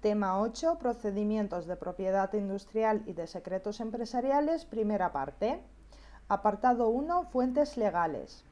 Tema 8. Procedimientos de propiedad industrial y de secretos empresariales. Primera parte. Apartado 1. Fuentes legales.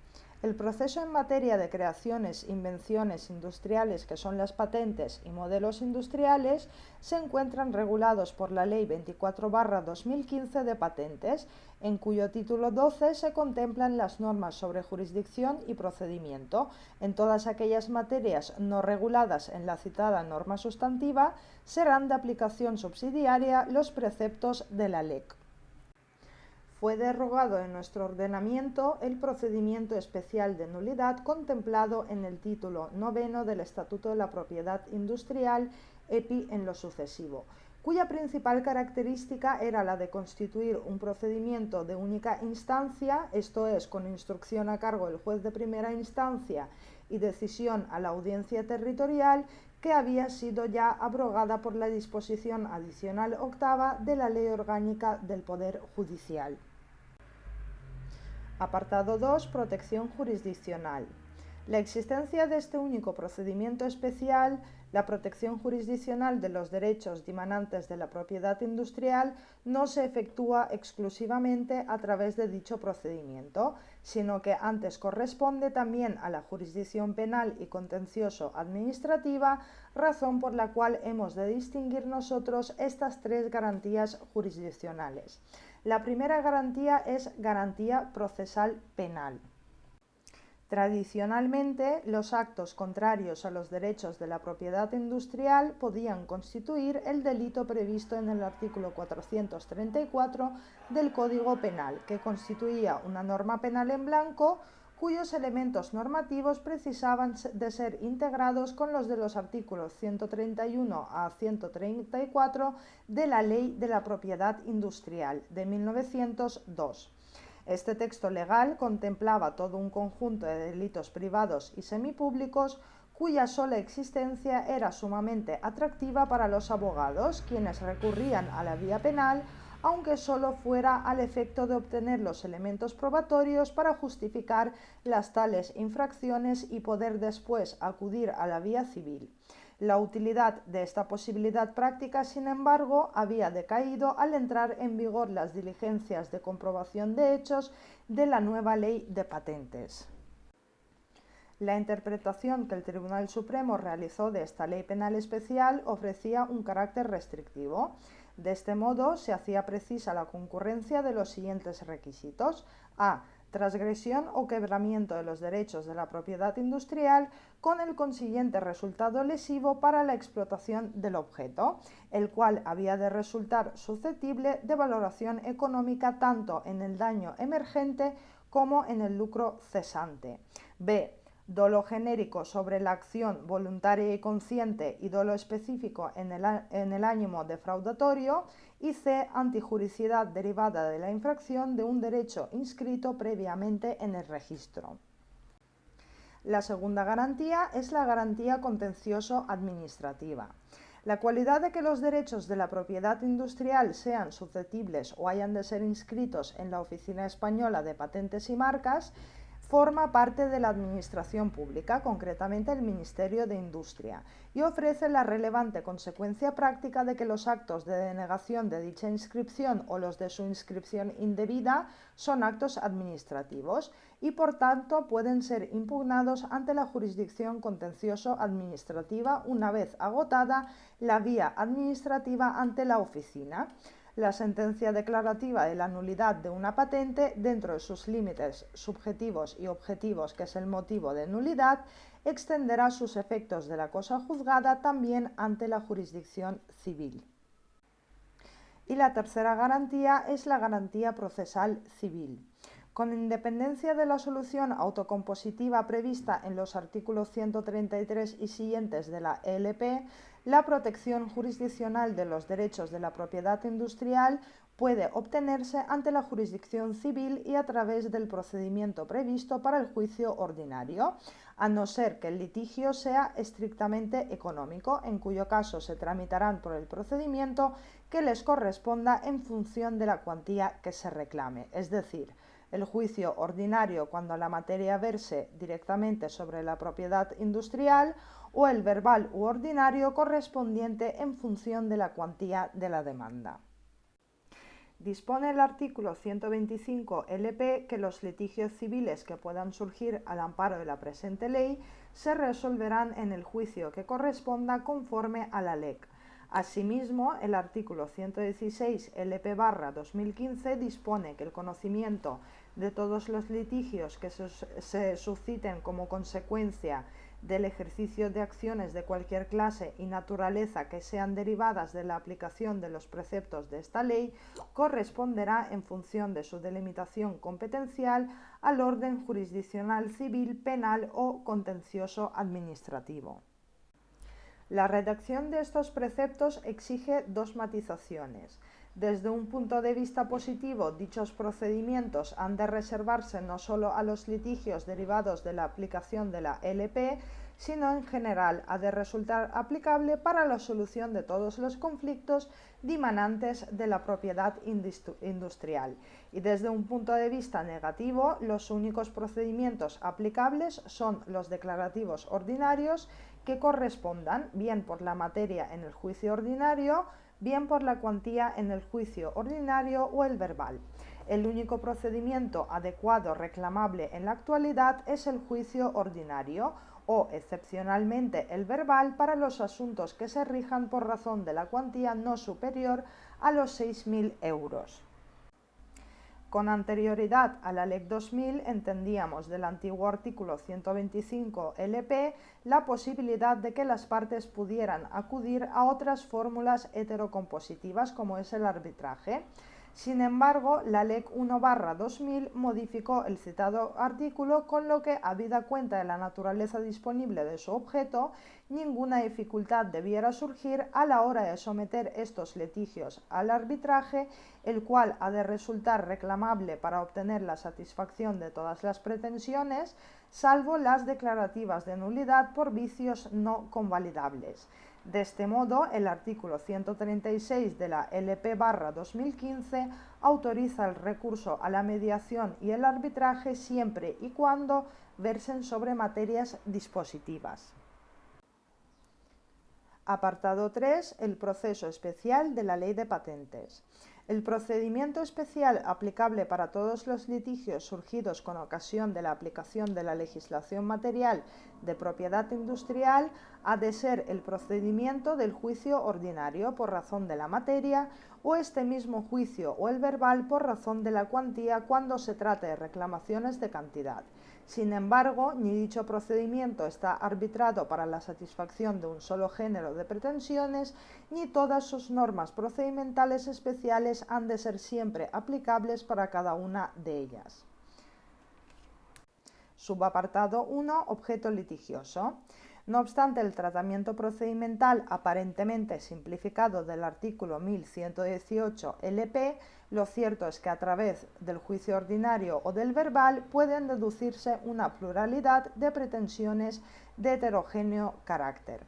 El proceso en materia de creaciones, invenciones industriales, que son las patentes y modelos industriales, se encuentran regulados por la Ley 24/2015 de patentes, en cuyo título 12 se contemplan las normas sobre jurisdicción y procedimiento. En todas aquellas materias no reguladas en la citada norma sustantiva, serán de aplicación subsidiaria los preceptos de la LEC. Fue derogado en nuestro ordenamiento el procedimiento especial de nulidad contemplado en el título 9 del Estatuto de la Propiedad Industrial, EPI en lo sucesivo, cuya principal característica era la de constituir un procedimiento de única instancia, esto es, con instrucción a cargo del juez de primera instancia y decisión a la audiencia territorial, que había sido ya abrogada por la disposición adicional octava de la Ley Orgánica del Poder Judicial. Apartado 2. Protección jurisdiccional. La existencia de este único procedimiento especial, la protección jurisdiccional de los derechos dimanantes de la propiedad industrial, no se efectúa exclusivamente a través de dicho procedimiento, sino que antes corresponde también a la jurisdicción penal y contencioso-administrativa, razón por la cual hemos de distinguir nosotros estas tres garantías jurisdiccionales. La primera garantía es garantía procesal penal. Tradicionalmente, los actos contrarios a los derechos de la propiedad industrial podían constituir el delito previsto en el artículo 434 del Código Penal, que constituía una norma penal en blanco cuyos elementos normativos precisaban de ser integrados con los de los artículos 131 a 134 de la Ley de la Propiedad Industrial de 1902. Este texto legal contemplaba todo un conjunto de delitos privados y semipúblicos cuya sola existencia era sumamente atractiva para los abogados, quienes recurrían a la vía penal, aunque solo fuera al efecto de obtener los elementos probatorios para justificar las tales infracciones y poder después acudir a la vía civil. La utilidad de esta posibilidad práctica, sin embargo, había decaído al entrar en vigor las diligencias de comprobación de hechos de la nueva Ley de Patentes. La interpretación que el Tribunal Supremo realizó de esta ley penal especial ofrecía un carácter restrictivo. De este modo, se hacía precisa la concurrencia de los siguientes requisitos: a. Transgresión o quebramiento de los derechos de la propiedad industrial con el consiguiente resultado lesivo para la explotación del objeto, el cual había de resultar susceptible de valoración económica tanto en el daño emergente como en el lucro cesante. B. Dolo genérico sobre la acción voluntaria y consciente y dolo específico en el ánimo defraudatorio. Y C. Antijuricidad derivada de la infracción de un derecho inscrito previamente en el registro. La segunda garantía es la garantía contencioso-administrativa. La cualidad de que los derechos de la propiedad industrial sean susceptibles o hayan de ser inscritos en la Oficina Española de Patentes y Marcas forma parte de la Administración Pública, concretamente el Ministerio de Industria, y ofrece la relevante consecuencia práctica de que los actos de denegación de dicha inscripción o los de su inscripción indebida son actos administrativos y, por tanto, pueden ser impugnados ante la jurisdicción contencioso-administrativa una vez agotada la vía administrativa ante la oficina. La sentencia declarativa de la nulidad de una patente, dentro de sus límites subjetivos y objetivos, que es el motivo de nulidad, extenderá sus efectos de la cosa juzgada también ante la jurisdicción civil. Y la tercera garantía es la garantía procesal civil. Con independencia de la solución autocompositiva prevista en los artículos 133 y siguientes de la ELP, la protección jurisdiccional de los derechos de la propiedad industrial puede obtenerse ante la jurisdicción civil y a través del procedimiento previsto para el juicio ordinario, a no ser que el litigio sea estrictamente económico, en cuyo caso se tramitarán por el procedimiento que les corresponda en función de la cuantía que se reclame, es decir, el juicio ordinario cuando la materia verse directamente sobre la propiedad industrial, o el verbal u ordinario correspondiente en función de la cuantía de la demanda. Dispone el artículo 125 LP que los litigios civiles que puedan surgir al amparo de la presente ley se resolverán en el juicio que corresponda conforme a la LEC. Asimismo, el artículo 116 LP/2015 dispone que el conocimiento de todos los litigios que se susciten como consecuencia del ejercicio de acciones de cualquier clase y naturaleza que sean derivadas de la aplicación de los preceptos de esta ley corresponderá en función de su delimitación competencial al orden jurisdiccional civil, penal o contencioso administrativo. La redacción de estos preceptos exige dos matizaciones. Desde un punto de vista positivo, dichos procedimientos han de reservarse no solo a los litigios derivados de la aplicación de la LP, sino en general ha de resultar aplicable para la solución de todos los conflictos dimanantes de la propiedad industrial. Y desde un punto de vista negativo, los únicos procedimientos aplicables son los declarativos ordinarios que correspondan bien por la materia en el juicio ordinario, bien por la cuantía en el juicio ordinario o el verbal. El único procedimiento adecuado reclamable en la actualidad es el juicio ordinario o, excepcionalmente, el verbal para los asuntos que se rijan por razón de la cuantía no superior a los 6.000 euros. Con anterioridad a la LEC 2000 entendíamos del antiguo artículo 125 LP la posibilidad de que las partes pudieran acudir a otras fórmulas heterocompositivas como es el arbitraje. Sin embargo, la LEC 1/2000 modificó el citado artículo, con lo que, habida cuenta de la naturaleza disponible de su objeto, ninguna dificultad debiera surgir a la hora de someter estos litigios al arbitraje, el cual ha de resultar reclamable para obtener la satisfacción de todas las pretensiones, salvo las declarativas de nulidad por vicios no convalidables. De este modo, el artículo 136 de la LP/2015 autoriza el recurso a la mediación y el arbitraje siempre y cuando versen sobre materias dispositivas. Apartado 3. El proceso especial de la Ley de Patentes. El procedimiento especial aplicable para todos los litigios surgidos con ocasión de la aplicación de la legislación material de propiedad industrial ha de ser el procedimiento del juicio ordinario por razón de la materia o este mismo juicio o el verbal por razón de la cuantía cuando se trate de reclamaciones de cantidad. Sin embargo, ni dicho procedimiento está arbitrado para la satisfacción de un solo género de pretensiones, ni todas sus normas procedimentales especiales han de ser siempre aplicables para cada una de ellas. Subapartado 1. Objeto litigioso. No obstante el tratamiento procedimental aparentemente simplificado del artículo 1118 LP, lo cierto es que a través del juicio ordinario o del verbal pueden deducirse una pluralidad de pretensiones de heterogéneo carácter.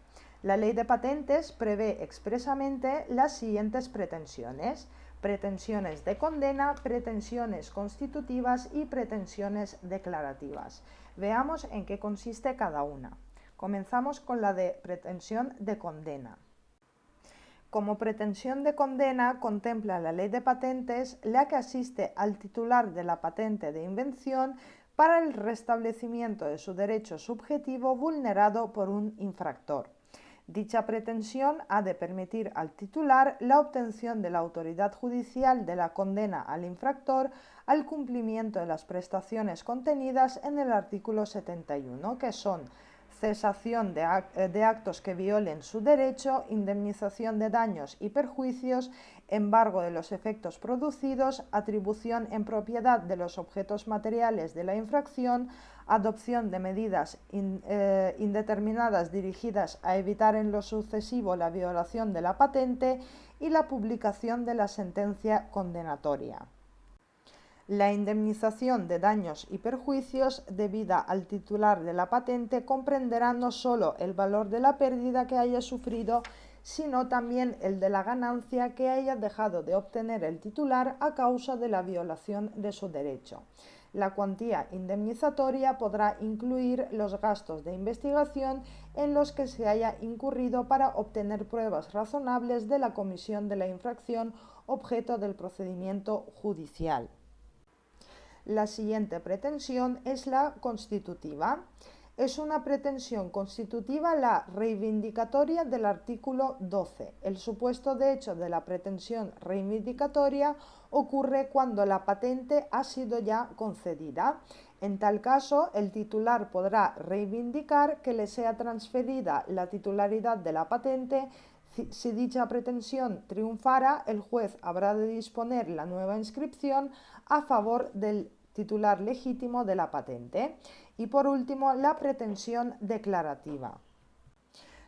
La Ley de Patentes prevé expresamente las siguientes pretensiones: pretensiones de condena, pretensiones constitutivas y pretensiones declarativas. Veamos en qué consiste cada una. Comenzamos con la de pretensión de condena. Como pretensión de condena contempla la Ley de Patentes la que asiste al titular de la patente de invención para el restablecimiento de su derecho subjetivo vulnerado por un infractor. Dicha pretensión ha de permitir al titular la obtención de la autoridad judicial de la condena al infractor al cumplimiento de las prestaciones contenidas en el artículo 71, que son cesación de actos que violen su derecho, indemnización de daños y perjuicios, embargo de los efectos producidos, atribución en propiedad de los objetos materiales de la infracción, adopción de medidas indeterminadas dirigidas a evitar en lo sucesivo la violación de la patente y la publicación de la sentencia condenatoria. La indemnización de daños y perjuicios debida al titular de la patente comprenderá no solo el valor de la pérdida que haya sufrido, sino también el de la ganancia que haya dejado de obtener el titular a causa de la violación de su derecho. La cuantía indemnizatoria podrá incluir los gastos de investigación en los que se haya incurrido para obtener pruebas razonables de la comisión de la infracción objeto del procedimiento judicial. La siguiente pretensión es la constitutiva. Es una pretensión constitutiva la reivindicatoria del artículo 12. El supuesto de hecho de la pretensión reivindicatoria ocurre cuando la patente ha sido ya concedida. En tal caso, el titular podrá reivindicar que le sea transferida la titularidad de la patente. Si dicha pretensión triunfara, el juez habrá de disponer la nueva inscripción a favor del titular legítimo de la patente. Y por último, la pretensión declarativa.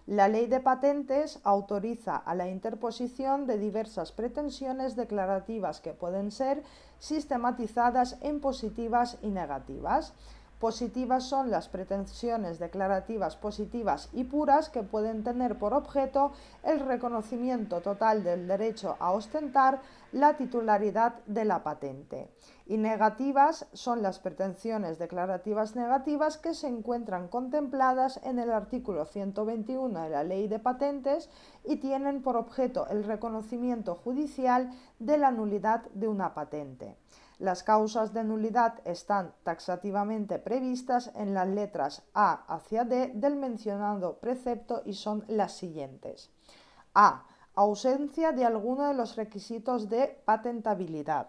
La Ley de Patentes autoriza a la interposición de diversas pretensiones declarativas que pueden ser sistematizadas en positivas y negativas. Positivas son las pretensiones declarativas positivas y puras que pueden tener por objeto el reconocimiento total del derecho a ostentar la titularidad de la patente. Y negativas son las pretensiones declarativas negativas que se encuentran contempladas en el artículo 121 de la Ley de Patentes y tienen por objeto el reconocimiento judicial de la nulidad de una patente. Las causas de nulidad están taxativamente previstas en las letras A hacia D del mencionado precepto y son las siguientes. A. Ausencia de alguno de los requisitos de patentabilidad.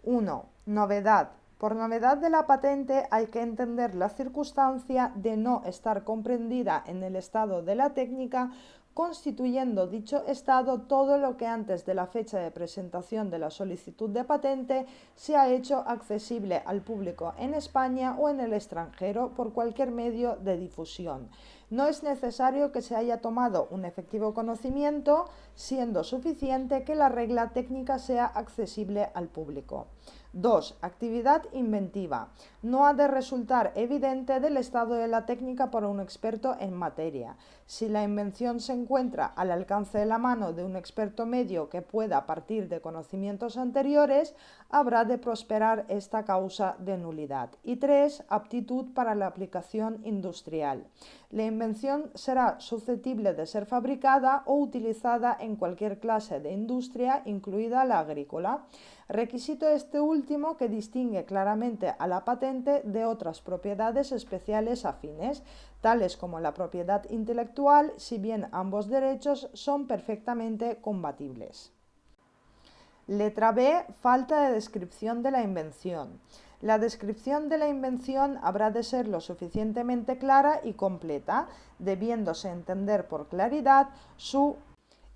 1. Novedad. Por novedad de la patente hay que entender la circunstancia de no estar comprendida en el estado de la técnica, constituyendo dicho estado todo lo que antes de la fecha de presentación de la solicitud de patente se ha hecho accesible al público en España o en el extranjero por cualquier medio de difusión. No es necesario que se haya tomado un efectivo conocimiento, siendo suficiente que la regla técnica sea accesible al público. 2. Actividad inventiva. No ha de resultar evidente del estado de la técnica para un experto en materia. Si la invención se encuentra al alcance de la mano de un experto medio que pueda partir de conocimientos anteriores, habrá de prosperar esta causa de nulidad. Y 3. Aptitud para la aplicación industrial. La invención será susceptible de ser fabricada o utilizada en cualquier clase de industria, incluida la agrícola. Requisito este último que distingue claramente a la patente de otras propiedades especiales afines, tales como la propiedad intelectual, si bien ambos derechos son perfectamente compatibles. Letra B. Falta de descripción de la invención. La descripción de la invención habrá de ser lo suficientemente clara y completa, debiéndose entender por claridad su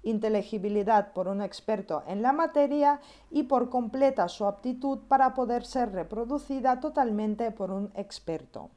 inteligibilidad por un experto en la materia y por completa su aptitud para poder ser reproducida totalmente por un experto.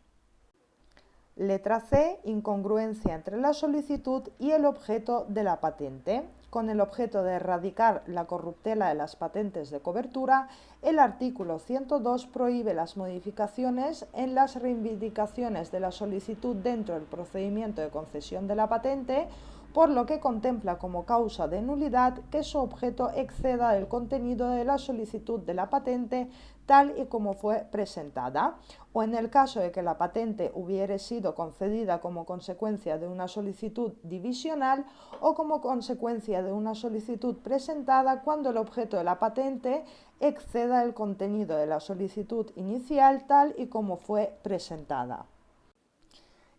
Letra C. Incongruencia entre la solicitud y el objeto de la patente. Con el objeto de erradicar la corruptela de las patentes de cobertura, el artículo 102 prohíbe las modificaciones en las reivindicaciones de la solicitud dentro del procedimiento de concesión de la patente, por lo que contempla como causa de nulidad que su objeto exceda el contenido de la solicitud de la patente tal y como fue presentada, o en el caso de que la patente hubiere sido concedida como consecuencia de una solicitud divisional o como consecuencia de una solicitud presentada cuando el objeto de la patente exceda el contenido de la solicitud inicial tal y como fue presentada.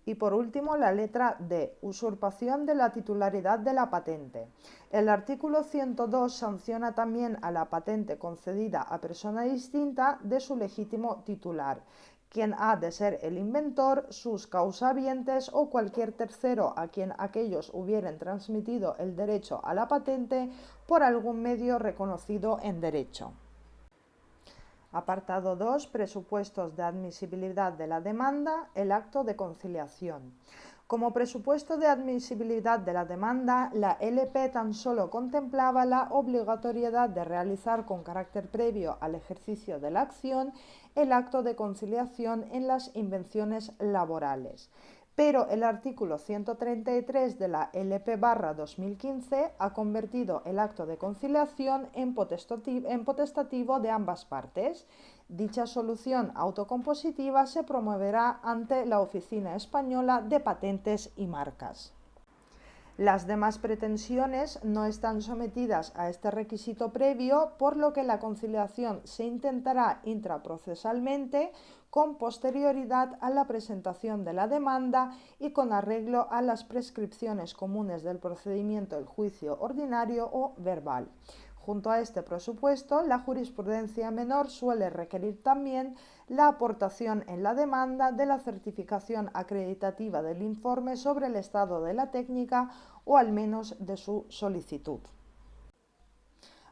Y por último, la letra D. Usurpación de la titularidad de la patente. El artículo 102 sanciona también a la patente concedida a persona distinta de su legítimo titular, quien ha de ser el inventor, sus causahabientes o cualquier tercero a quien aquellos hubieren transmitido el derecho a la patente por algún medio reconocido en derecho. Apartado 2. Presupuestos de admisibilidad de la demanda, el acto de conciliación. Como presupuesto de admisibilidad de la demanda, la LP tan solo contemplaba la obligatoriedad de realizar con carácter previo al ejercicio de la acción el acto de conciliación en las invenciones laborales. pero el artículo 133 de la LP/2015 ha convertido el acto de conciliación en potestativo de ambas partes. Dicha solución autocompositiva se promoverá ante la Oficina Española de Patentes y Marcas. Las demás pretensiones no están sometidas a este requisito previo, por lo que la conciliación se intentará intraprocesalmente con posterioridad a la presentación de la demanda y con arreglo a las prescripciones comunes del procedimiento del juicio ordinario o verbal. Junto a este presupuesto, la jurisprudencia menor suele requerir también la aportación en la demanda de la certificación acreditativa del informe sobre el estado de la técnica o al menos de su solicitud.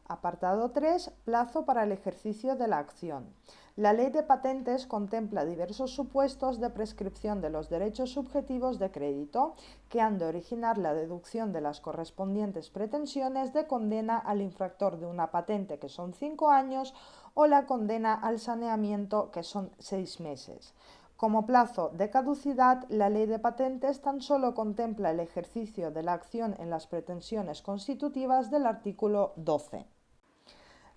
Apartado 3. Plazo para el ejercicio de la acción. La Ley de Patentes contempla diversos supuestos de prescripción de los derechos subjetivos de crédito que han de originar la deducción de las correspondientes pretensiones de condena al infractor de una patente, que son 5 años, o la condena al saneamiento, que son 6 meses. Como plazo de caducidad, la Ley de Patentes tan solo contempla el ejercicio de la acción en las pretensiones constitutivas del artículo 12.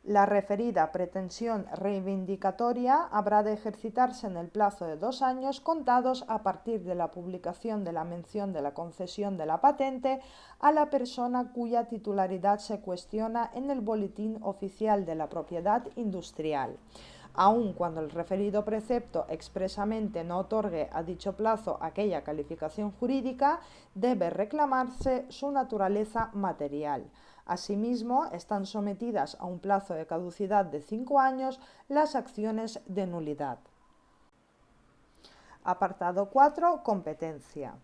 La referida pretensión reivindicatoria habrá de ejercitarse en el plazo de 2 años contados a partir de la publicación de la mención de la concesión de la patente a la persona cuya titularidad se cuestiona en el Boletín Oficial de la Propiedad Industrial. Aun cuando el referido precepto expresamente no otorgue a dicho plazo aquella calificación jurídica, debe reclamarse su naturaleza material. Asimismo, están sometidas a un plazo de caducidad de 5 años las acciones de nulidad. Apartado 4. Competencia.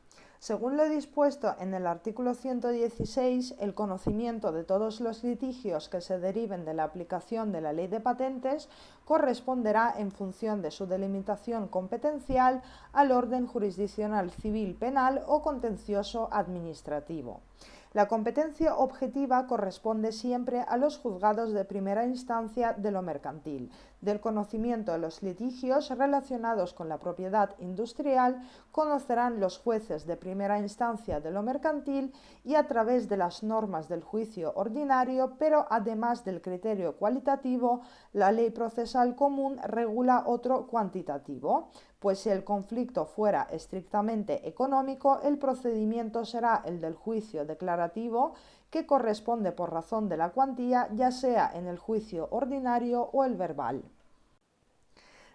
Según lo dispuesto en el artículo 116, el conocimiento de todos los litigios que se deriven de la aplicación de la Ley de Patentes corresponderá, en función de su delimitación competencial, al orden jurisdiccional civil, penal o contencioso administrativo. La competencia objetiva corresponde siempre a los juzgados de primera instancia de lo mercantil. Del conocimiento de los litigios relacionados con la propiedad industrial conocerán los jueces de primera instancia de lo mercantil y a través de las normas del juicio ordinario, pero además del criterio cualitativo, la ley procesal común regula otro cuantitativo. Pues si el conflicto fuera estrictamente económico, el procedimiento será el del juicio declarativo, que corresponde por razón de la cuantía, ya sea en el juicio ordinario o el verbal.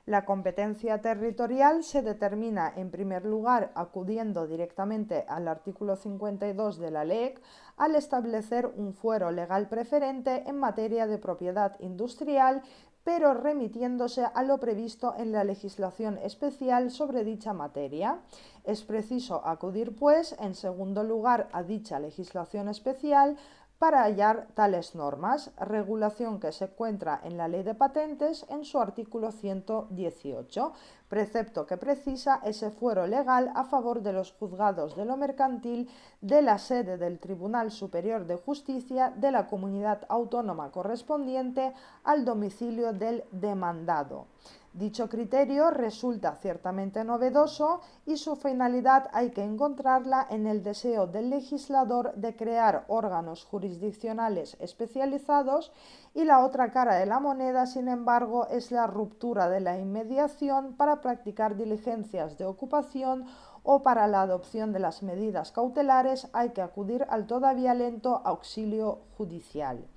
La competencia territorial se determina, en primer lugar, acudiendo directamente al artículo 52 de la LEC, al establecer un fuero legal preferente en materia de propiedad industrial, pero remitiéndose a lo previsto en la legislación especial sobre dicha materia. Es preciso acudir, pues, en segundo lugar, a dicha legislación especial para hallar tales normas, regulación que se encuentra en la Ley de Patentes en su artículo 118, precepto que precisa ese fuero legal a favor de los juzgados de lo mercantil de la sede del Tribunal Superior de Justicia de la comunidad autónoma correspondiente al domicilio del demandado. Dicho criterio resulta ciertamente novedoso y su finalidad hay que encontrarla en el deseo del legislador de crear órganos jurisdiccionales especializados, y la otra cara de la moneda, sin embargo, es la ruptura de la inmediación para practicar diligencias de ocupación o para la adopción de las medidas cautelares hay que acudir al todavía lento auxilio judicial.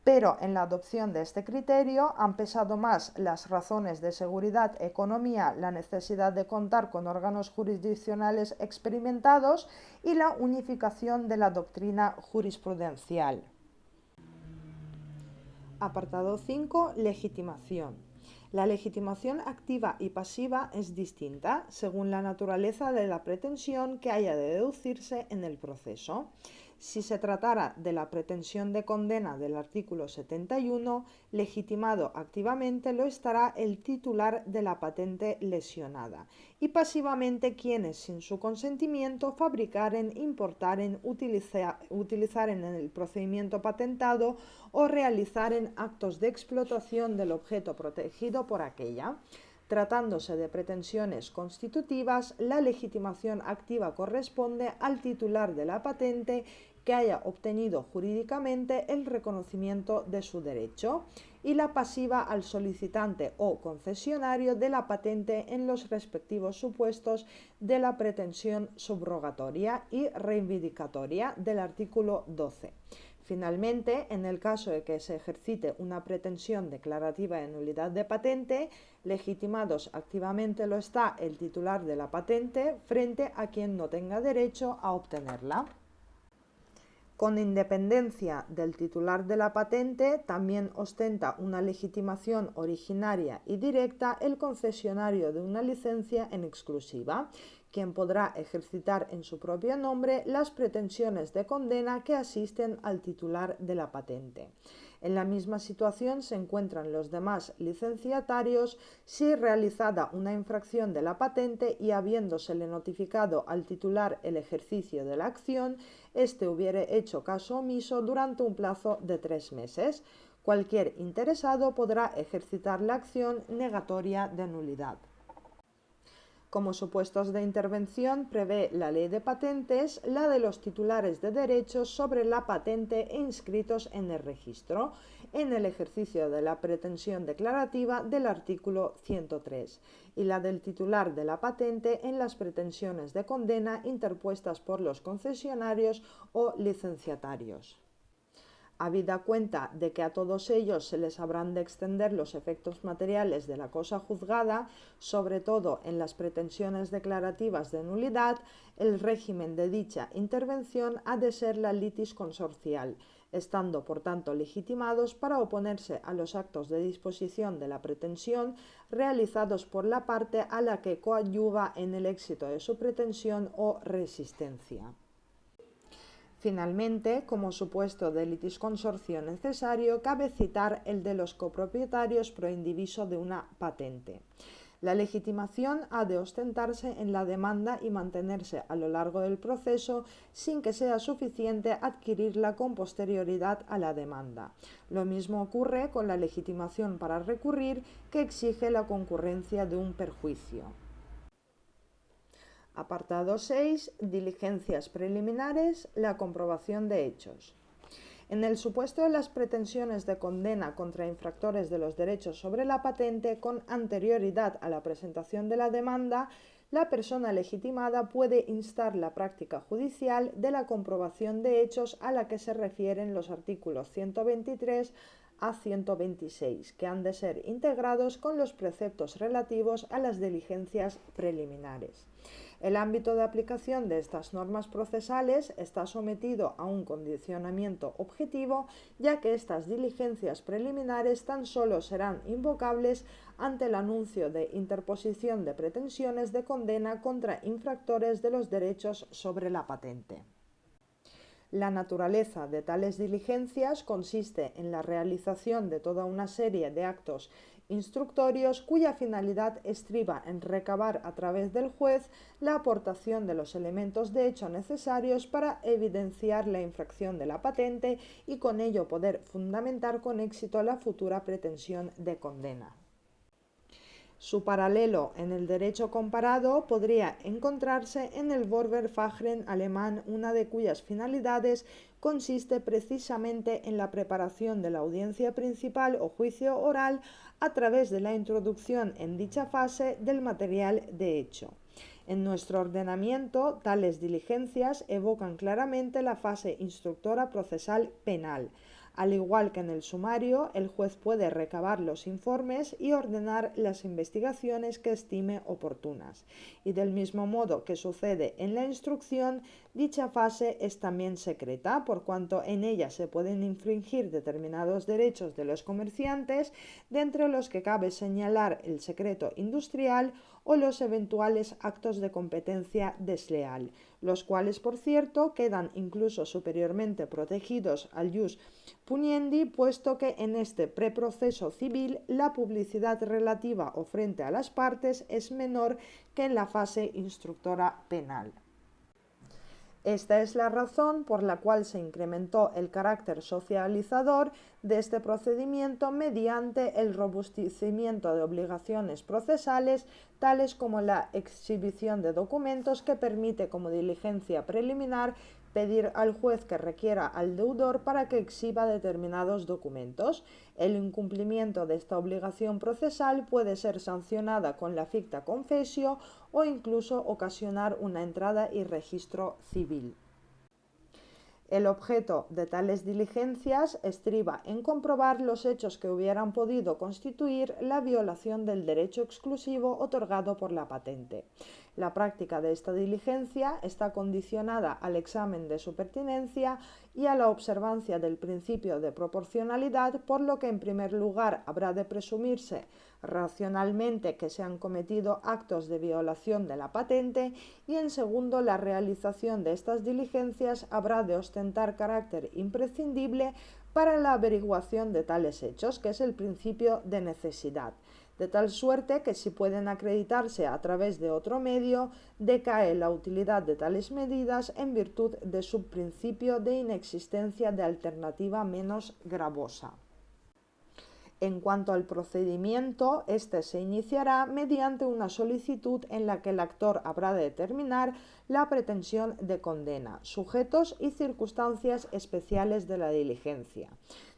Pero en la adopción de este criterio han pesado más las razones de seguridad, economía, la necesidad de contar con órganos jurisdiccionales experimentados y la unificación de la doctrina jurisprudencial. Apartado 5. Legitimación. La legitimación activa y pasiva es distinta según la naturaleza de la pretensión que haya de deducirse en el proceso. Si se tratara de la pretensión de condena del artículo 71, legitimado activamente lo estará el titular de la patente lesionada, y pasivamente quienes, sin su consentimiento, fabricaren, importaren, utilizaren en el procedimiento patentado o realizaren actos de explotación del objeto protegido por aquella. Tratándose de pretensiones constitutivas, la legitimación activa corresponde al titular de la patente que haya obtenido jurídicamente el reconocimiento de su derecho, y la pasiva al solicitante o concesionario de la patente en los respectivos supuestos de la pretensión subrogatoria y reivindicatoria del artículo 12. Finalmente, en el caso de que se ejercite una pretensión declarativa de nulidad de patente, legitimados activamente lo está el titular de la patente frente a quien no tenga derecho a obtenerla. Con independencia del titular de la patente, también ostenta una legitimación originaria y directa el concesionario de una licencia en exclusiva, quien podrá ejercitar en su propio nombre las pretensiones de condena que asisten al titular de la patente. En la misma situación se encuentran los demás licenciatarios si, realizada una infracción de la patente y habiéndosele notificado al titular el ejercicio de la acción, éste hubiere hecho caso omiso durante un plazo de 3 meses. Cualquier interesado podrá ejercitar la acción negatoria de nulidad. Como supuestos de intervención prevé la Ley de Patentes la de los titulares de derechos sobre la patente e inscritos en el registro, en el ejercicio de la pretensión declarativa del artículo 103, y la del titular de la patente en las pretensiones de condena interpuestas por los concesionarios o licenciatarios. Habida cuenta de que a todos ellos se les habrán de extender los efectos materiales de la cosa juzgada, sobre todo en las pretensiones declarativas de nulidad, el régimen de dicha intervención ha de ser la litis consorcial, estando por tanto legitimados para oponerse a los actos de disposición de la pretensión realizados por la parte a la que coadyuva en el éxito de su pretensión o resistencia. Finalmente, como supuesto de litisconsorcio necesario, cabe citar el de los copropietarios pro indiviso de una patente. La legitimación ha de ostentarse en la demanda y mantenerse a lo largo del proceso sin que sea suficiente adquirirla con posterioridad a la demanda. Lo mismo ocurre con la legitimación para recurrir, que exige la concurrencia de un perjuicio. Apartado 6. Diligencias preliminares. La comprobación de hechos. En el supuesto de las pretensiones de condena contra infractores de los derechos sobre la patente con anterioridad a la presentación de la demanda, la persona legitimada puede instar la práctica judicial de la comprobación de hechos a la que se refieren los artículos 123 a 126, que han de ser integrados con los preceptos relativos a las diligencias preliminares. El ámbito de aplicación de estas normas procesales está sometido a un condicionamiento objetivo, ya que estas diligencias preliminares tan solo serán invocables ante el anuncio de interposición de pretensiones de condena contra infractores de los derechos sobre la patente. La naturaleza de tales diligencias consiste en la realización de toda una serie de actos instructorios cuya finalidad estriba en recabar a través del juez la aportación de los elementos de hecho necesarios para evidenciar la infracción de la patente y con ello poder fundamentar con éxito la futura pretensión de condena. Su paralelo en el derecho comparado podría encontrarse en el Vorverfahren alemán, una de cuyas finalidades consiste precisamente en la preparación de la audiencia principal o juicio oral a través de la introducción en dicha fase del material de hecho. En nuestro ordenamiento, tales diligencias evocan claramente la fase instructora procesal penal. Al igual que en el sumario, el juez puede recabar los informes y ordenar las investigaciones que estime oportunas. Y del mismo modo que sucede en la instrucción, dicha fase es también secreta, por cuanto en ella se pueden infringir determinados derechos de los comerciantes, de entre los que cabe señalar el secreto industrial o los eventuales actos de competencia desleal, los cuales, por cierto, quedan incluso superiormente protegidos al jus puniendi, puesto que en este preproceso civil la publicidad relativa o frente a las partes es menor que en la fase instructora penal. Esta es la razón por la cual se incrementó el carácter socializador de este procedimiento mediante el robustecimiento de obligaciones procesales, tales como la exhibición de documentos que permite como diligencia preliminar pedir al juez que requiera al deudor para que exhiba determinados documentos. El incumplimiento de esta obligación procesal puede ser sancionada con la ficta confessio o incluso ocasionar una entrada y registro civil. El objeto de tales diligencias estriba en comprobar los hechos que hubieran podido constituir la violación del derecho exclusivo otorgado por la patente. La práctica de esta diligencia está condicionada al examen de su pertinencia y a la observancia del principio de proporcionalidad, por lo que en primer lugar habrá de presumirse racionalmente que se han cometido actos de violación de la patente y en segundo la realización de estas diligencias habrá de ostentar carácter imprescindible para la averiguación de tales hechos, que es el principio de necesidad, de tal suerte que si pueden acreditarse a través de otro medio, decae la utilidad de tales medidas en virtud de su principio de inexistencia de alternativa menos gravosa. En cuanto al procedimiento, este se iniciará mediante una solicitud en la que el actor habrá de determinar la pretensión de condena, sujetos y circunstancias especiales de la diligencia.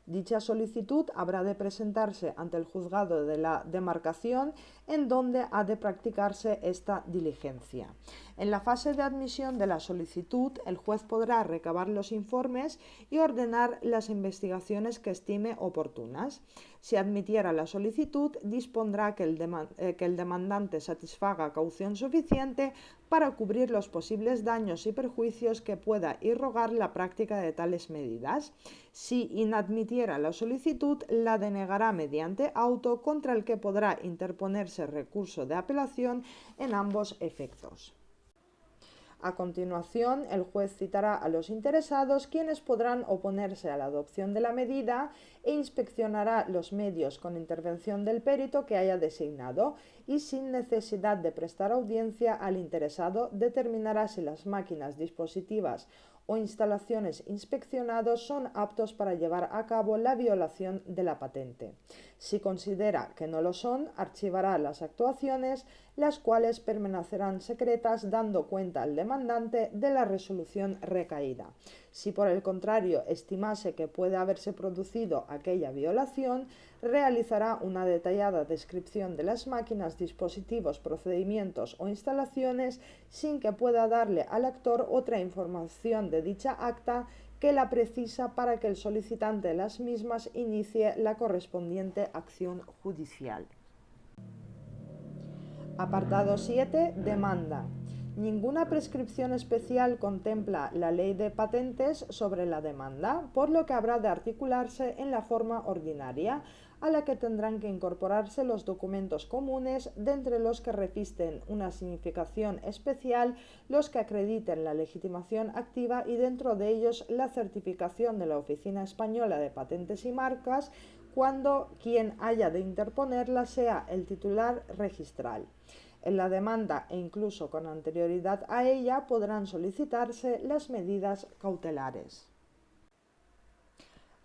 Dicha solicitud habrá de presentarse ante el juzgado de la demarcación en donde ha de practicarse esta diligencia. En la fase de admisión de la solicitud, el juez podrá recabar los informes y ordenar las investigaciones que estime oportunas. Si admitiera la solicitud, dispondrá que el demandante satisfaga caución suficiente para cubrir los posibles daños y perjuicios que pueda irrogar la práctica de tales medidas. Si inadmitiera la solicitud, la denegará mediante auto, contra el que podrá interponerse recurso de apelación en ambos efectos. A continuación, el juez citará a los interesados, quienes podrán oponerse a la adopción de la medida, e inspeccionará los medios con intervención del perito que haya designado y, sin necesidad de prestar audiencia al interesado, determinará si las máquinas, dispositivos o instalaciones inspeccionados son aptos para llevar a cabo la violación de la patente. Si considera que no lo son, archivará las actuaciones, las cuales permanecerán secretas, dando cuenta al demandante de la resolución recaída. Si por el contrario estimase que puede haberse producido aquella violación, realizará una detallada descripción de las máquinas, dispositivos, procedimientos o instalaciones, sin que pueda darle al actor otra información de dicha acta que la precisa para que el solicitante de las mismas inicie la correspondiente acción judicial. Apartado 7. Demanda. Ninguna prescripción especial contempla la ley de patentes sobre la demanda, por lo que habrá de articularse en la forma ordinaria, a la que tendrán que incorporarse los documentos comunes, de entre los que revisten una significación especial los que acrediten la legitimación activa y dentro de ellos la certificación de la Oficina Española de Patentes y Marcas, cuando quien haya de interponerla sea el titular registral. En la demanda e incluso con anterioridad a ella podrán solicitarse las medidas cautelares.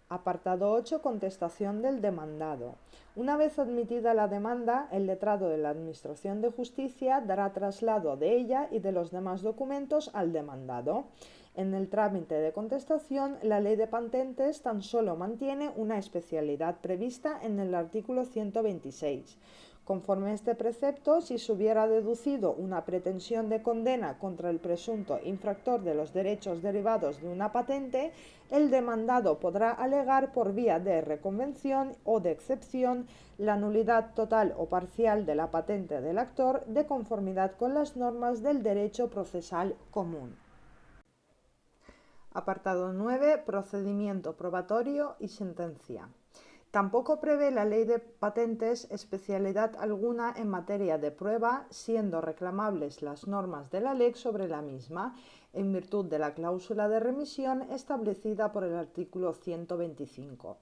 Apartado 8. Contestación del demandado. Una vez admitida la demanda, el letrado de la Administración de Justicia dará traslado de ella y de los demás documentos al demandado. En el trámite de contestación, la ley de patentes tan solo mantiene una especialidad prevista en el artículo 126. Conforme a este precepto, si se hubiera deducido una pretensión de condena contra el presunto infractor de los derechos derivados de una patente, el demandado podrá alegar por vía de reconvención o de excepción la nulidad total o parcial de la patente del actor de conformidad con las normas del derecho procesal común. Apartado 9. Procedimiento probatorio y sentencia. Tampoco prevé la ley de patentes especialidad alguna en materia de prueba, siendo reclamables las normas de la ley sobre la misma, en virtud de la cláusula de remisión establecida por el artículo 125.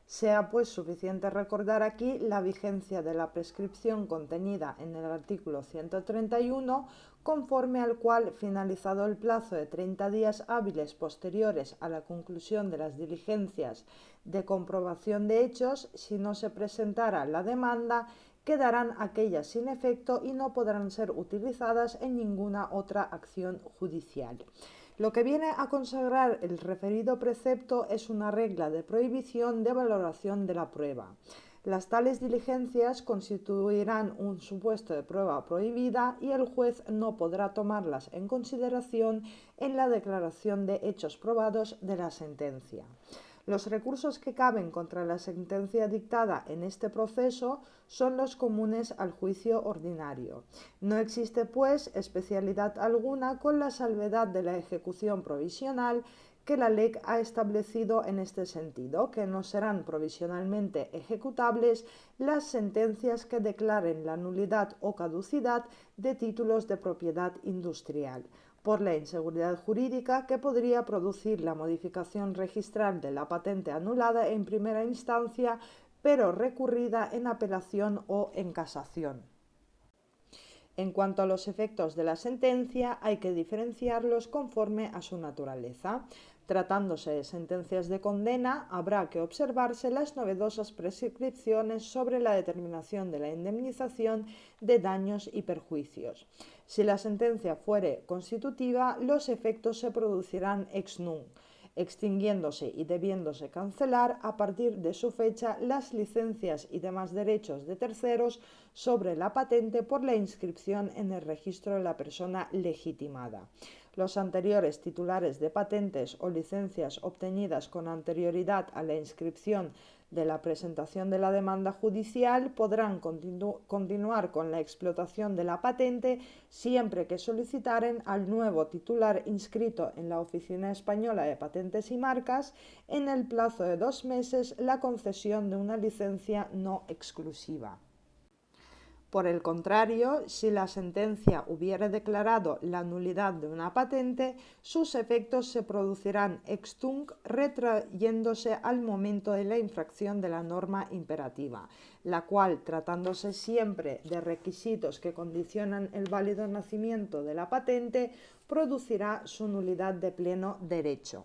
Sea pues suficiente recordar aquí la vigencia de la prescripción contenida en el artículo 131, conforme al cual, finalizado el plazo de 30 días hábiles posteriores a la conclusión de las diligencias de comprobación de hechos, si no se presentara la demanda, quedarán aquellas sin efecto y no podrán ser utilizadas en ninguna otra acción judicial. Lo que viene a consagrar el referido precepto es una regla de prohibición de valoración de la prueba. Las tales diligencias constituirán un supuesto de prueba prohibida y el juez no podrá tomarlas en consideración en la declaración de hechos probados de la sentencia. Los recursos que caben contra la sentencia dictada en este proceso son los comunes al juicio ordinario. No existe, pues, especialidad alguna con la salvedad de la ejecución provisional que la ley ha establecido en este sentido, que no serán provisionalmente ejecutables las sentencias que declaren la nulidad o caducidad de títulos de propiedad industrial, por la inseguridad jurídica que podría producir la modificación registral de la patente anulada en primera instancia, pero recurrida en apelación o en casación. En cuanto a los efectos de la sentencia, hay que diferenciarlos conforme a su naturaleza. Tratándose de sentencias de condena, habrá que observarse las novedosas prescripciones sobre la determinación de la indemnización de daños y perjuicios. Si la sentencia fuere constitutiva, los efectos se producirán ex nunc, extinguiéndose y debiéndose cancelar a partir de su fecha las licencias y demás derechos de terceros sobre la patente por la inscripción en el registro de la persona legitimada. Los anteriores titulares de patentes o licencias obtenidas con anterioridad a la inscripción de la presentación de la demanda judicial podrán continuar con la explotación de la patente siempre que solicitaren al nuevo titular inscrito en la Oficina Española de Patentes y Marcas en el plazo de 2 meses la concesión de una licencia no exclusiva. Por el contrario, si la sentencia hubiere declarado la nulidad de una patente, sus efectos se producirán ex tunc, retrayéndose al momento de la infracción de la norma imperativa, la cual, tratándose siempre de requisitos que condicionan el válido nacimiento de la patente, producirá su nulidad de pleno derecho.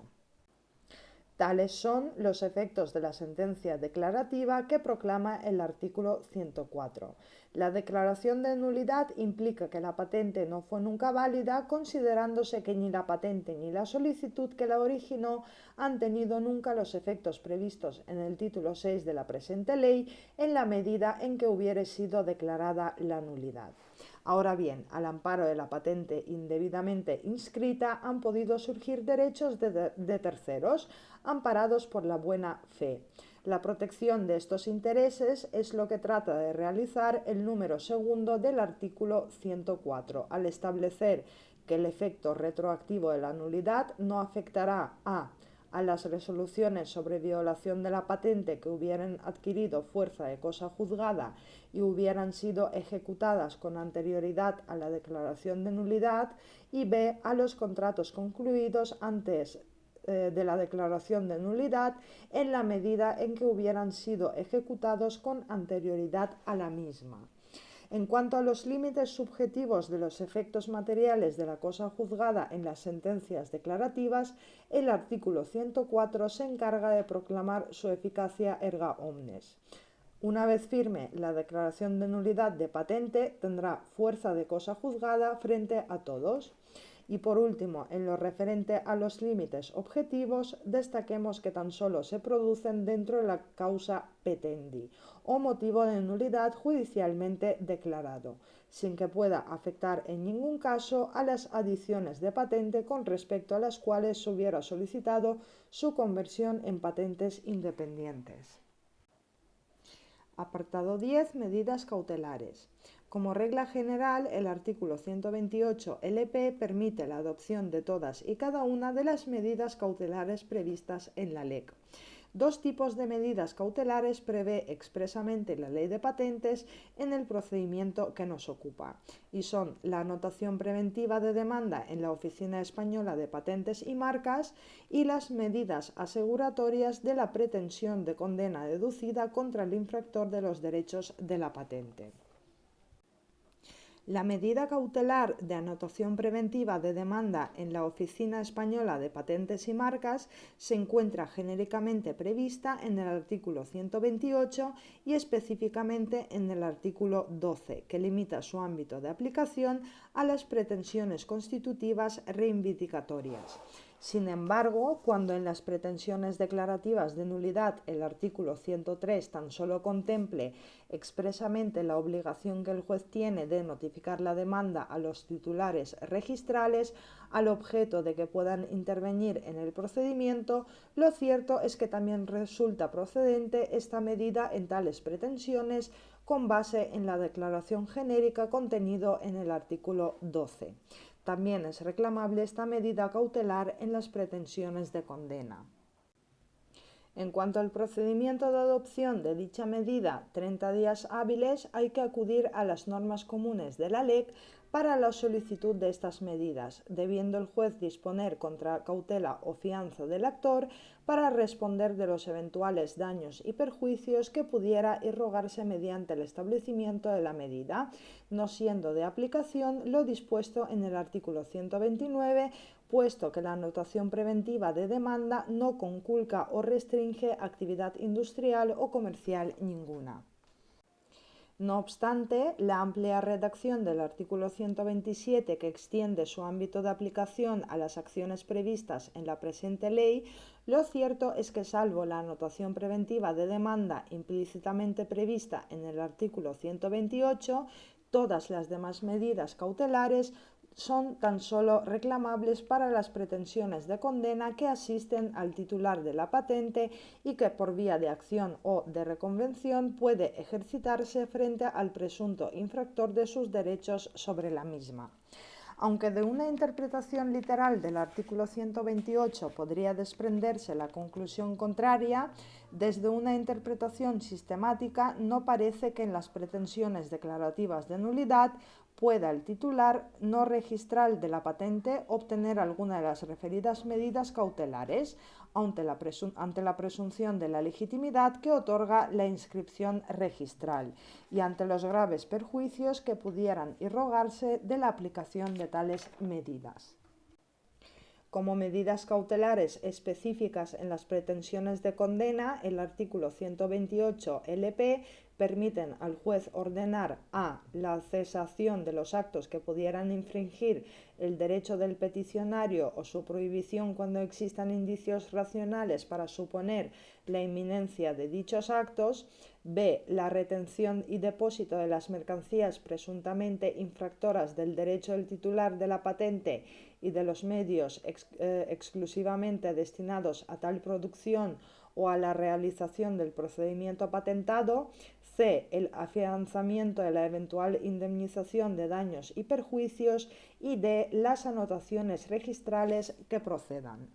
Tales son los efectos de la sentencia declarativa que proclama el artículo 104. La declaración de nulidad implica que la patente no fue nunca válida, considerándose que ni la patente ni la solicitud que la originó han tenido nunca los efectos previstos en el título 6 de la presente ley, en la medida en que hubiere sido declarada la nulidad. Ahora bien, al amparo de la patente indebidamente inscrita han podido surgir derechos de terceros, amparados por la buena fe. La protección de estos intereses es lo que trata de realizar el número segundo del artículo 104, al establecer que el efecto retroactivo de la nulidad no afectará a las resoluciones sobre violación de la patente que hubieran adquirido fuerza de cosa juzgada y hubieran sido ejecutadas con anterioridad a la declaración de nulidad, y b. a los contratos concluidos antes de la declaración de nulidad en la medida en que hubieran sido ejecutados con anterioridad a la misma. En cuanto a los límites subjetivos de los efectos materiales de la cosa juzgada en las sentencias declarativas, el artículo 104 se encarga de proclamar su eficacia erga omnes. Una vez firme la declaración de nulidad de patente, tendrá fuerza de cosa juzgada frente a todos. Y por último, en lo referente a los límites objetivos, destaquemos que tan solo se producen dentro de la causa petendi, o motivo de nulidad judicialmente declarado, sin que pueda afectar en ningún caso a las adiciones de patente con respecto a las cuales se hubiera solicitado su conversión en patentes independientes. Apartado 10. Medidas cautelares. Como regla general, el artículo 128 LP permite la adopción de todas y cada una de las medidas cautelares previstas en la LEC. Dos tipos de medidas cautelares prevé expresamente la Ley de Patentes en el procedimiento que nos ocupa, y son la anotación preventiva de demanda en la Oficina Española de Patentes y Marcas y las medidas aseguratorias de la pretensión de condena deducida contra el infractor de los derechos de la patente. La medida cautelar de anotación preventiva de demanda en la Oficina Española de Patentes y Marcas se encuentra genéricamente prevista en el artículo 128 y específicamente en el artículo 12, que limita su ámbito de aplicación a las pretensiones constitutivas reivindicatorias. Sin embargo, cuando en las pretensiones declarativas de nulidad el artículo 103 tan solo contemple expresamente la obligación que el juez tiene de notificar la demanda a los titulares registrales al objeto de que puedan intervenir en el procedimiento, lo cierto es que también resulta procedente esta medida en tales pretensiones con base en la declaración genérica contenido en el artículo 12. También es reclamable esta medida cautelar en las pretensiones de condena. En cuanto al procedimiento de adopción de dicha medida, 30 días hábiles, hay que acudir a las normas comunes de la LEC para la solicitud de estas medidas, debiendo el juez disponer contra cautela o fianza del actor para responder de los eventuales daños y perjuicios que pudiera irrogarse mediante el establecimiento de la medida, no siendo de aplicación lo dispuesto en el artículo 129, puesto que la anotación preventiva de demanda no conculca o restringe actividad industrial o comercial ninguna. No obstante, la amplia redacción del artículo 127, que extiende su ámbito de aplicación a las acciones previstas en la presente ley, lo cierto es que, salvo la anotación preventiva de demanda implícitamente prevista en el artículo 128, todas las demás medidas cautelares son tan solo reclamables para las pretensiones de condena que asisten al titular de la patente y que por vía de acción o de reconvención puede ejercitarse frente al presunto infractor de sus derechos sobre la misma. Aunque de una interpretación literal del artículo 128 podría desprenderse la conclusión contraria, desde una interpretación sistemática no parece que en las pretensiones declarativas de nulidad pueda el titular no registral de la patente obtener alguna de las referidas medidas cautelares ante la presunción de la legitimidad que otorga la inscripción registral y ante los graves perjuicios que pudieran irrogarse de la aplicación de tales medidas. Como medidas cautelares específicas en las pretensiones de condena, el artículo 128 LP permiten al juez ordenar a. La cesación de los actos que pudieran infringir el derecho del peticionario o su prohibición cuando existan indicios racionales para suponer la inminencia de dichos actos, b. La retención y depósito de las mercancías presuntamente infractoras del derecho del titular de la patente y de los medios exclusivamente destinados a tal producción o a la realización del procedimiento patentado, c. El afianzamiento de la eventual indemnización de daños y perjuicios y d. Las anotaciones registrales que procedan.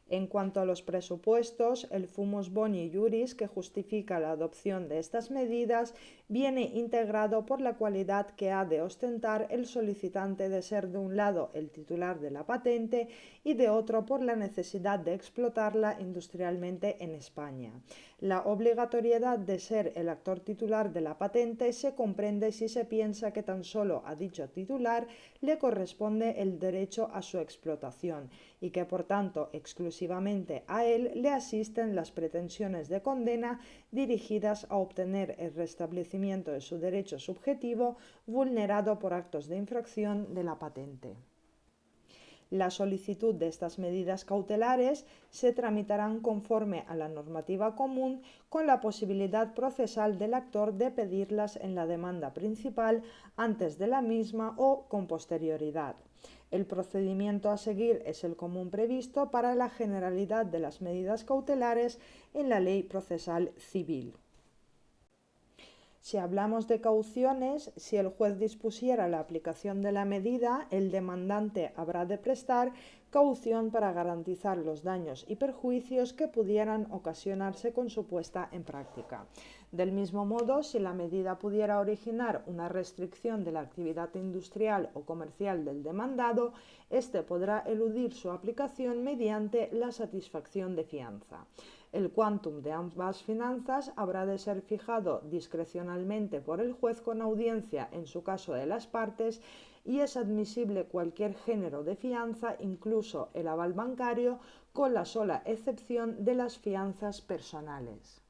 En cuanto a los presupuestos, el fumus boni iuris que justifica la adopción de estas medidas viene integrado por la cualidad que ha de ostentar el solicitante de ser de un lado el titular de la patente y de otro por la necesidad de explotarla industrialmente en España. La obligatoriedad de ser el actor titular de la patente se comprende si se piensa que tan solo a dicho titular le corresponde el derecho a su explotación y que por tanto exclusivamente a él le asisten las pretensiones de condena dirigidas a obtener el restablecimiento de su derecho subjetivo vulnerado por actos de infracción de la patente. La solicitud de estas medidas cautelares se tramitarán conforme a la normativa común, con la posibilidad procesal del actor de pedirlas en la demanda principal antes de la misma o con posterioridad. El procedimiento a seguir es el común previsto para la generalidad de las medidas cautelares en la Ley Procesal Civil. Si hablamos de cauciones, si el juez dispusiera la aplicación de la medida, el demandante habrá de prestar caución para garantizar los daños y perjuicios que pudieran ocasionarse con su puesta en práctica. Del mismo modo, si la medida pudiera originar una restricción de la actividad industrial o comercial del demandado, éste podrá eludir su aplicación mediante la satisfacción de fianza. El quantum de ambas fianzas habrá de ser fijado discrecionalmente por el juez con audiencia en su caso de las partes y es admisible cualquier género de fianza, incluso el aval bancario, con la sola excepción de las fianzas personales.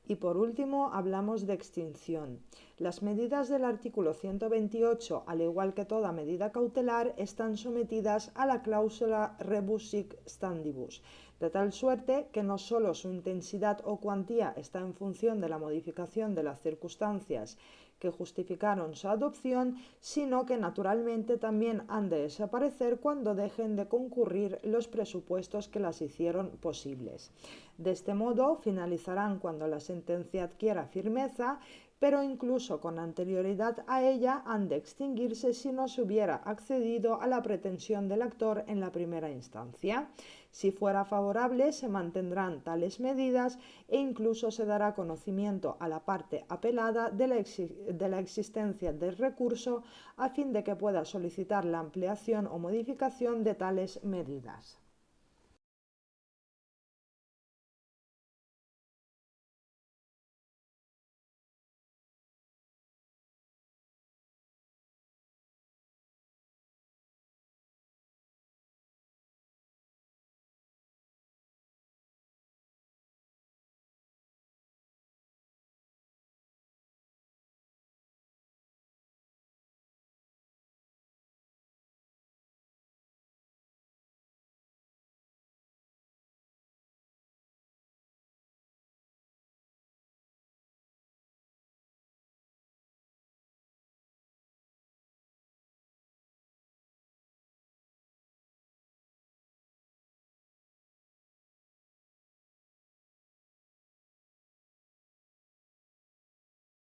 Y por último, hablamos de extinción. Las medidas del artículo 128, al igual que toda medida cautelar, están sometidas a la cláusula rebus sic stantibus, de tal suerte que no solo su intensidad o cuantía está en función de la modificación de las circunstancias que justificaron su adopción, sino que naturalmente también han de desaparecer cuando dejen de concurrir los presupuestos que las hicieron posibles. De este modo, finalizarán cuando la sentencia adquiera firmeza, pero incluso con anterioridad a ella han de extinguirse si no se hubiera accedido a la pretensión del actor en la primera instancia. Si fuera favorable, se mantendrán tales medidas e incluso se dará conocimiento a la parte apelada de la existencia del recurso a fin de que pueda solicitar la ampliación o modificación de tales medidas.